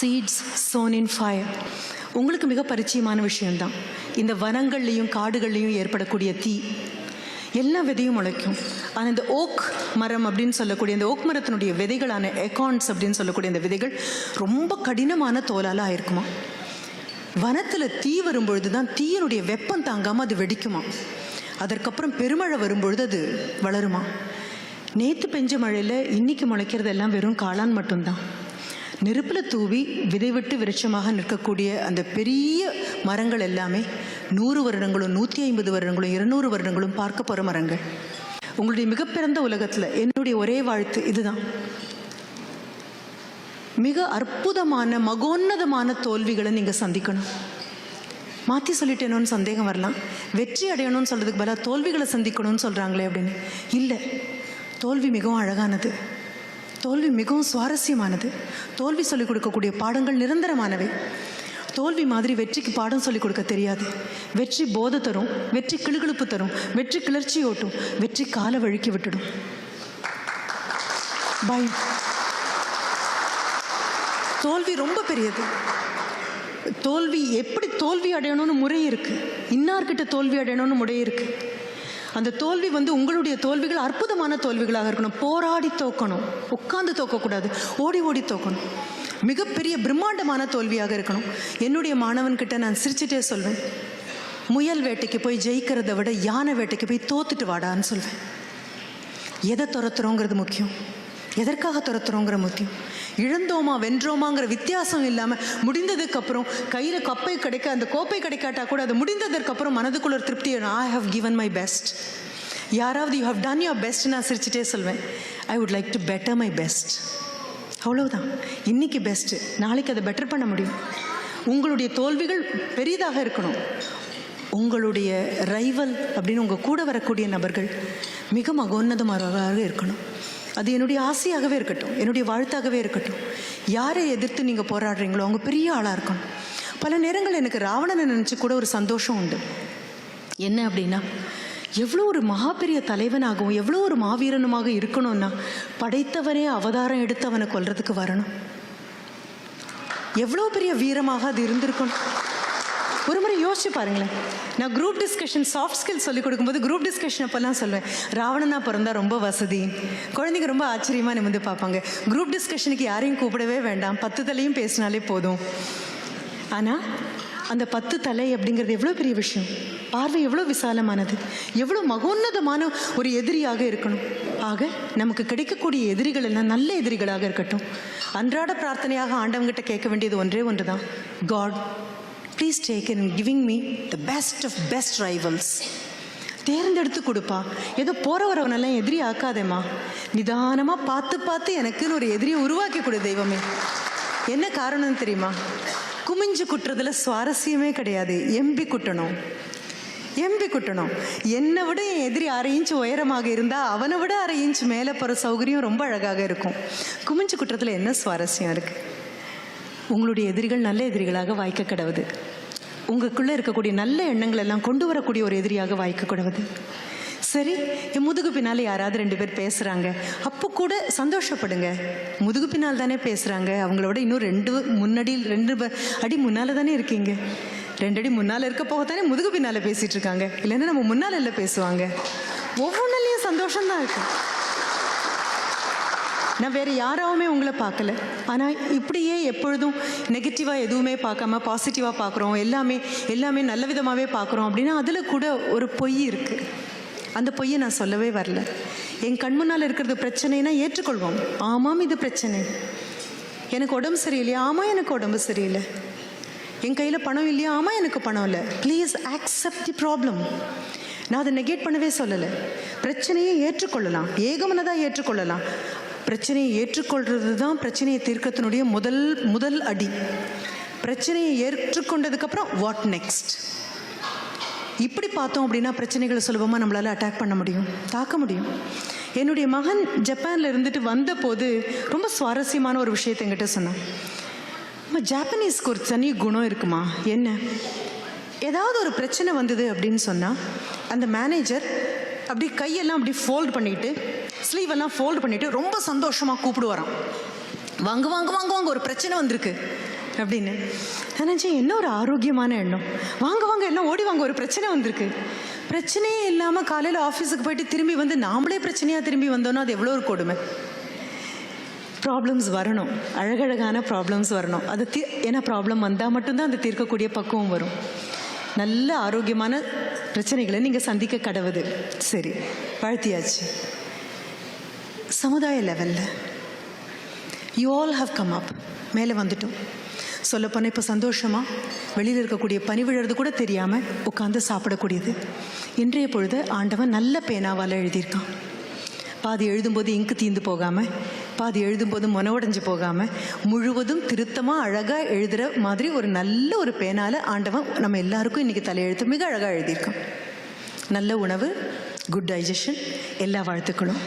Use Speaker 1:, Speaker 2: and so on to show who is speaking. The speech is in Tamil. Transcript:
Speaker 1: Seeds sown in fire. உங்களுக்கு மிக பரிச்சயமான விஷயம்தான் இந்த வனங்கள்லையும் காடுகள்லையும் ஏற்படக்கூடிய தீ. எல்லா விதையும் முளைக்கும். ஆனால் இந்த ஓக் மரம் அப்படின்னு சொல்லக்கூடிய இந்த ஓக் மரத்தினுடைய விதைகளான எக்கான்ஸ் அப்படின்னு சொல்லக்கூடிய இந்த விதைகள் ரொம்ப கடினமான தோலால் ஆயிருக்குமா. வனத்தில் தீ வரும்பொழுது தான் தீயினுடைய வெப்பம் தாங்காமல் அது வெடிக்குமா. அதற்கப்புறம் பெருமழை வரும்பொழுது அது வளருமா. நேற்று பெஞ்ச மழையில் இன்னைக்கு முளைக்கிறது எல்லாம் வெறும் காளான் மட்டும்தான். நெருப்பில் தூவி விதை விட்டு விருட்சமாக நிற்கக்கூடிய அந்த பெரிய மரங்கள் எல்லாமே 100 வருடங்களும் 150 வருடங்களும் 200 வருடங்களும் பார்க்க போகிற மரங்கள். உங்களுடைய மிகப்பிறந்த உலகத்தில் என்னுடைய ஒரே வாழ்த்து இதுதான். மிக அற்புதமான மகோன்னதமான தோல்விகளை நீங்கள் சந்திக்கணும். மாற்றி சொல்லிட்டேனோன்னு சந்தேகம் வரலாம். வெற்றி அடையணும்னு சொல்கிறதுக்கு பதிலாக தோல்விகளை சந்திக்கணும்னு சொல்கிறாங்களே அப்படின்னு. இல்லை, தோல்வி மிகவும் அழகானது. தோல்வி மிகவும் சுவாரஸ்யமானது. தோல்வி சொல்லிக் கொடுக்கக்கூடிய பாடங்கள் நிரந்தரமானவை. தோல்வி மாதிரி வெற்றிக்கு பாடம் சொல்லிக் கொடுக்க தெரியாது. வெற்றி போதை தரும், வெற்றி கிளுகிழுப்பு தரும், வெற்றி கிளர்ச்சி ஓட்டும், வெற்றி கால வழுக்கி விட்டுடும். பயம். தோல்வி ரொம்ப பெரியது. தோல்வி எப்படி தோல்வி அடையணும்னு முறை இருக்கு. இன்னார்கிட்ட தோல்வி அடையணும்னு முறை இருக்கு. அந்த தோல்வி உங்களுடைய தோல்விகள் அற்புதமான தோல்விகளாக இருக்கணும். போராடி தோக்கணும், உட்கார்ந்து தோக்கக்கூடாது, ஓடி ஓடி தோக்கணும். மிகப்பெரிய பிரம்மாண்டமான தோல்வியாக இருக்கணும். என்னுடைய மாணவன்கிட்ட நான் சிரிச்சுட்டே சொல்வேன், முயல் வேட்டைக்கு போய் ஜெயிக்கிறத விட யானை வேட்டைக்கு போய் தோத்துட்டு வாடான்னு சொல்வேன். எதை துரத்துறோங்கிறது முக்கியம், எதற்காக துரத்துறோங்கிற முக்கியம். இழந்தோமா வென்றோமாங்கிற வித்தியாசம் இல்லாமல் முடிந்ததுக்கப்புறம் கையில் கப்பை கிடைக்க அந்த கோப்பை கிடைக்காட்டா கூட அது முடிந்ததற்கப்புறம் மனதுக்குள்ள ஒரு திருப்தி. I have given my best. யாராவது you have done your best நான் சிரிச்சுட்டே சொல்வேன், I would like to better my best. அவ்வளோதான். இன்னைக்கு பெஸ்ட்டு, நாளைக்கு அதை பெட்டர் பண்ண முடியும். உங்களுடைய தோல்விகள் பெரிதாக இருக்கணும். உங்களுடைய ரைவல் அப்படின்னு உங்கள் கூட வரக்கூடிய நபர்கள் மிக மகோன்னதமானவராக இருக்கணும். அது என்னுடைய ஆசையாகவே இருக்கட்டும், என்னுடைய வாழ்த்தாகவே இருக்கட்டும். யாரை எதிர்த்து நீங்கள் போராடுறீங்களோ அவங்க பெரிய ஆளாக இருக்கணும். பல நேரங்கள் எனக்கு ராவணனை நினச்சி கூட ஒரு சந்தோஷம் உண்டு. என்ன அப்படின்னா, எவ்வளோ ஒரு மகா பெரிய தலைவனாகவும் எவ்வளோ ஒரு மாவீரனுமாக இருக்கணும்னா படைத்தவனே அவதாரம் எடுத்து அவனை கொல்றதுக்கு வரணும். எவ்வளோ பெரிய வீரமாக அது இருந்திருக்கணும். ஒரு முறை யோசிச்சு பாருங்களேன். நான் குரூப் டிஸ்கஷன் சாஃப்ட் ஸ்கில் சொல்லிக் கொடுக்கும்போது குரூப் டிஸ்கஷன் அப்போல்லாம் சொல்லுவேன், ராவணனா பிறந்தா ரொம்ப வசதி. குழந்தைங்க ரொம்ப ஆச்சரியமாக நிமிந்து பார்ப்பாங்க. குரூப் டிஸ்கஷனுக்கு யாரையும் கூப்பிடவே வேண்டாம், 10 தலையும் பேசினாலே போதும். ஆனால் அந்த 10 தலை அப்படிங்கிறது எவ்வளோ பெரிய விஷயம். பார்வை எவ்வளோ விசாலமானது, எவ்வளோ மகோன்னதமான ஒரு எதிரியாக இருக்கணும். ஆக நமக்கு கிடைக்கக்கூடிய எதிரிகள் எல்லாம் நல்ல எதிரிகளாக இருக்கட்டும். அன்றாட பிரார்த்தனையாக ஆண்டவங்கிட்ட கேட்க வேண்டியது ஒன்றே ஒன்று தான், God please take in giving me the best of best rivals. தேர்ந்தெடுத்து கொடுப்பா. ஏதோ போகிற வரவனெல்லாம் எதிரி ஆக்காதேம்மா. நிதானமாக பார்த்து பார்த்து எனக்குன்னு ஒரு எதிரியை உருவாக்கி கொடு தெய்வமே. என்ன காரணம்னு தெரியுமா? குமிஞ்சு குட்டுறதுல சுவாரஸ்யமே கிடையாது. எம்பி குட்டணும். என்னை விட என் எதிரி 1/2 இன்ச் உயரமாக இருந்தால் அவனை விட 1/2 இன்ச் மேலே போகிற சௌகரியம் ரொம்ப அழகாக இருக்கும். குமிஞ்சு குட்டுறதுல என்ன சுவாரஸ்யம் இருக்குது? உங்களுடைய எதிரிகள் நல்ல எதிரிகளாக வாய்க்க கிடவுது. உங்களுக்குள்ளே இருக்கக்கூடிய நல்ல எண்ணங்கள் எல்லாம் கொண்டு வரக்கூடிய ஒரு எதிரியாக வாய்க்க கிடவுது. சரி, என் முதுகு பின்னால் யாராவது 2 பேர் பேசுகிறாங்க, அப்போ கூட சந்தோஷப்படுங்க. முதுகு பின்னால் தானே பேசுகிறாங்க, அவங்களோட இன்னும் 2 அடி முன்னால் தானே இருக்கீங்க. 2 அடி முன்னால் இருக்க போகத்தானே முதுகு பின்னால் பேசிகிட்டு இருக்காங்க. இல்லைன்னா நம்ம முன்னால் இல்லை பேசுவாங்க. ஒவ்வொன்றிலையும் சந்தோஷம்தான் இருக்கு. நான் வேறு யாராவுமே உங்களை பார்க்கல. ஆனால் இப்படியே எப்பொழுதும் நெகட்டிவாக எதுவுமே பார்க்காம பாசிட்டிவாக பார்க்குறோம், எல்லாமே நல்ல விதமாகவே பார்க்குறோம் அப்படின்னா அதில் கூட ஒரு பொய் இருக்குது. அந்த பொய்யை நான் சொல்லவே வரல. என் கண் முன்னால் இருக்கிறது பிரச்சனைனா ஏற்றுக்கொள்வோம். ஆமாம், இது பிரச்சனை. எனக்கு உடம்பு சரியில்லையா? ஆமாம், எனக்கு உடம்பு சரியில்லை. என் கையில் பணம் இல்லையா? ஆமாம், எனக்கு பணம் இல்லை. Please accept the problem. நான் அதை நெகேட் பண்ணவே சொல்லலை. பிரச்சனையை ஏற்றுக்கொள்ளலாம், ஏகமனதாக ஏற்றுக்கொள்ளலாம். பிரச்சனையை ஏற்றுக்கொள்வது தான் பிரச்சனையை தீர்க்கத்தினுடைய முதல் அடி. பிரச்சனையை ஏற்றுக்கொண்டதுக்கப்புறம் வாட் நெக்ஸ்ட்? இப்படி பார்த்தோம் அப்படின்னா பிரச்சனைகளை சுலபமாக நம்மளால் அட்டாக் பண்ண முடியும், தாக்க முடியும். என்னுடைய மகன் ஜப்பானில் இருந்துட்டு வந்தபோது ரொம்ப சுவாரஸ்யமான ஒரு விஷயத்தை என்கிட்ட சொன்னான். ஜாப்பனீஸ்க்கு ஒரு தனி குணம் இருக்குமா? என்ன? ஏதாவது ஒரு பிரச்சனை வந்தது அப்படின்னு சொன்னால் அந்த மேனேஜர் அப்படி கையெல்லாம் அப்படி ஃபோல்டு பண்ணிவிட்டு ஸ்லீவெல்லாம் ஃபோல்டு பண்ணிவிட்டு ரொம்ப சந்தோஷமாக கூப்பிடுவாராம். வாங்க வாங்க வாங்க வாங்க, ஒரு பிரச்சனை வந்திருக்கு அப்படின்னு நினச்சி என்ன ஒரு ஆரோக்கியமான எண்ணம். வாங்க வாங்க எல்லாம் ஓடி வாங்க, ஒரு பிரச்சனை வந்திருக்கு. பிரச்சனையே இல்லாமல் காலையில் ஆஃபீஸுக்கு போயிட்டு திரும்பி வந்து நாமளே பிரச்சனையாக திரும்பி வந்தோன்னா அது எவ்வளோ ஒரு கொடுமை. ப்ராப்ளம்ஸ் வரணும், அழகழகான ப்ராப்ளம்ஸ் வரணும். அது ஏன்னா ப்ராப்ளம் வந்தால் மட்டும்தான் அந்த தீர்க்கக்கூடிய பக்குவம் வரும். நல்ல ஆரோக்கியமான பிரச்சனைகளை நீங்கள் சந்திக்க கடவுது. சரி, வாழ்த்தியாச்சு. சமுதாய லெவலில் you all have come up, மேலே வந்துட்டோம். சொல்லப்போனால் இப்போ சந்தோஷமாக வெளியில் இருக்கக்கூடிய பனி விழுறது கூட தெரியாமல் உட்காந்து சாப்பிடக்கூடியது. இன்றைய பொழுது ஆண்டவன் நல்ல பேனாவால் எழுதியிருக்கான். பாதி எழுதும்போது இங்கு தீந்து போகாமல், பாதி எழுதும்போது உடைஞ்சு போகாமல், முழுவதும் திருத்தமாக அழகாக எழுதுகிற மாதிரி ஒரு நல்ல ஒரு பேனால் ஆண்டவன் நம்ம எல்லாருக்கும் இன்றைக்கி தலையெழுத்து மிக அழகாக எழுதியிருக்கான். நல்ல உணவு, குட் டைஜஷன், எல்லா வாழ்த்துக்களும்.